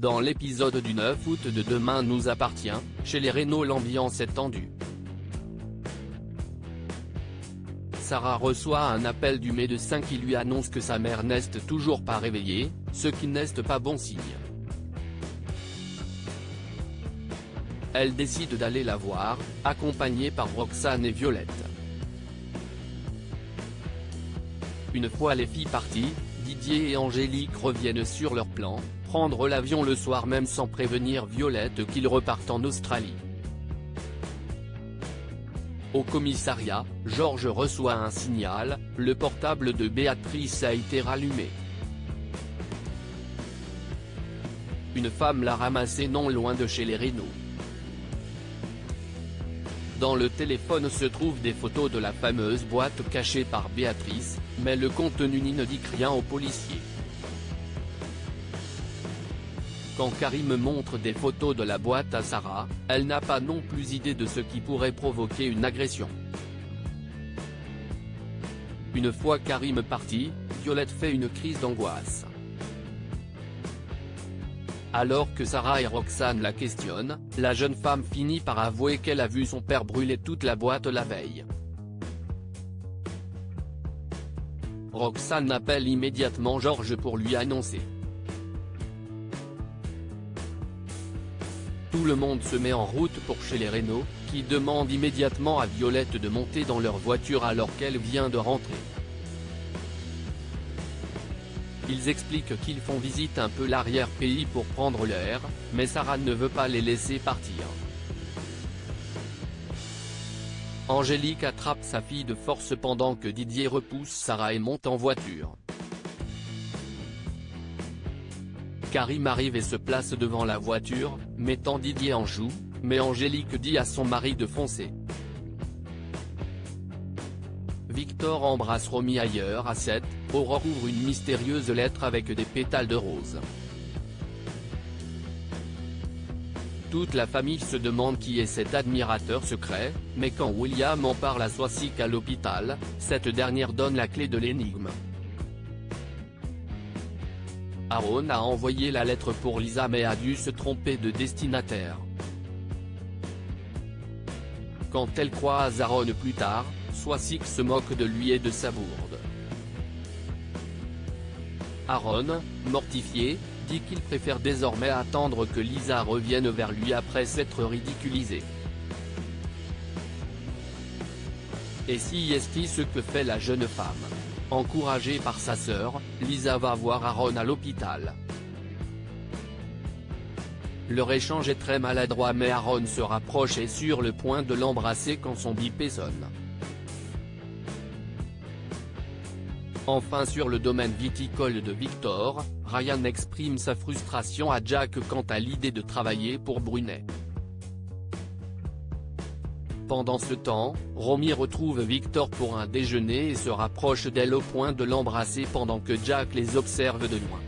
Dans l'épisode du 9 août de Demain nous appartient, chez les Reynaud l'ambiance est tendue. Sarah reçoit un appel du médecin qui lui annonce que sa mère n'est toujours pas réveillée, ce qui n'est pas bon signe. Elle décide d'aller la voir, accompagnée par Roxane et Violette. Une fois les filles parties, Didier et Angélique reviennent sur leur plan, prendre l'avion le soir même sans prévenir Violette qu'ils repartent en Australie. Au commissariat, Georges reçoit un signal, le portable de Béatrice a été rallumé. Une femme l'a ramassé non loin de chez les Reynaud. Dans le téléphone se trouvent des photos de la fameuse boîte cachée par Béatrice, mais le contenu ne dit rien aux policiers. Quand Karim montre des photos de la boîte à Sarah, elle n'a pas non plus idée de ce qui pourrait provoquer une agression. Une fois Karim parti, Violette fait une crise d'angoisse. Alors que Sarah et Roxane la questionnent, la jeune femme finit par avouer qu'elle a vu son père brûler toute la boîte la veille. Roxane appelle immédiatement Georges pour lui annoncer. Tout le monde se met en route pour chez les Reynaud, qui demandent immédiatement à Violette de monter dans leur voiture alors qu'elle vient de rentrer. Ils expliquent qu'ils font visite un peu l'arrière-pays pour prendre l'air, mais Sarah ne veut pas les laisser partir. Angélique attrape sa fille de force pendant que Didier repousse Sarah et monte en voiture. Karim arrive et se place devant la voiture, mettant Didier en joue, mais Angélique dit à son mari de foncer. Victor embrasse Romy ailleurs à 7, Aurore ouvre une mystérieuse lettre avec des pétales de rose. Toute la famille se demande qui est cet admirateur secret, mais quand William en parle à Swazik à l'hôpital, cette dernière donne la clé de l'énigme. Aaron a envoyé la lettre pour Lisa mais a dû se tromper de destinataire. Quand elle croise Aaron plus tard, Swazik se moque de lui et de sa bourde. Aaron, mortifié, dit qu'il préfère désormais attendre que Lisa revienne vers lui après s'être ridiculisée. Et si est ce que fait la jeune femme. Encouragée par sa sœur, Lisa va voir Aaron à l'hôpital. Leur échange est très maladroit mais Aaron se rapproche et est sur le point de l'embrasser quand son bipé sonne. Enfin sur le domaine viticole de Victor, Ryan exprime sa frustration à Jack quant à l'idée de travailler pour Brunet. Pendant ce temps, Romy retrouve Victor pour un déjeuner et se rapproche d'elle au point de l'embrasser pendant que Jack les observe de loin.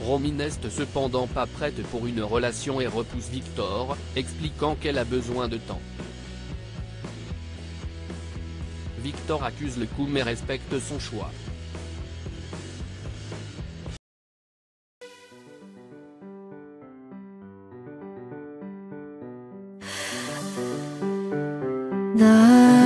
Romy n'est cependant pas prête pour une relation et repousse Victor, expliquant qu'elle a besoin de temps. Victor accuse le coup mais respecte son choix. 나